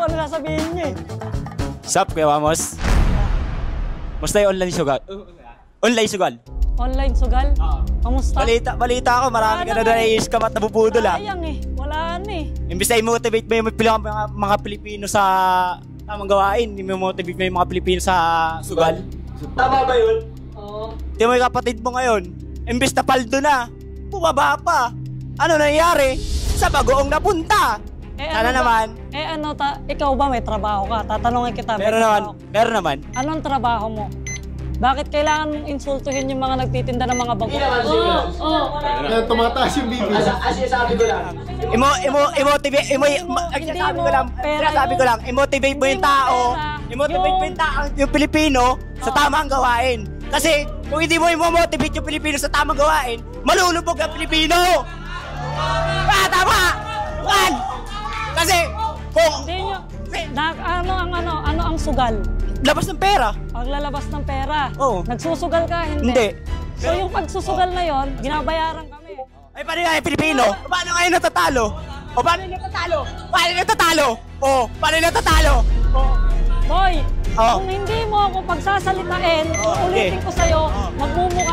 ano sasabihin niya eh. Sup, Kuya Wamos? Musta yung online sugal? Online sugal? Online sugal? Kamusta? Balita ako, marami ka na na-i-scam at nabubudol ah. Sayang eh, wala na eh. Imbis na i-motivate mo yung mga Pilipino sa tamang gawain, i-motivate mo yung mga Pilipino sa sugal. Tama ba yun? Oo. Tingnan mo yung kapatid mo ngayon, imbis na paldo na, bumaba pa. Ano nangyayari? Sa bagoong napunta. Sana ano naman. Ikaw ba may trabaho ka? Tatanungin kita. Meron naman. Anong trabaho mo? Bakit kailangan mong insultuhin yung mga nagtitinda ng mga bago? Tumataas yung bibig. Sabi ko lang. I-motivate mo yung tao. I-motivate mo yung tao, yung Pilipino sa tamang gawain. Kasi kung hindi mo i-motivate yung Pilipino sa tamang gawain, malulubog ang Pilipino. Tama! Kasi kung ano ang sugal? labas ng pera. Paglalabas ng pera. Oo. Nagsusugal ka? Hindi. So yung pagsusugal na yon, binabayaran kami. Ay, paano nga yung Pilipino? Paano ngayon natatalo? Paano natatalo? Paano natatalo? Boy, kung hindi mo ako pagsasalitain, ulitin ko sa'yo, magmumukha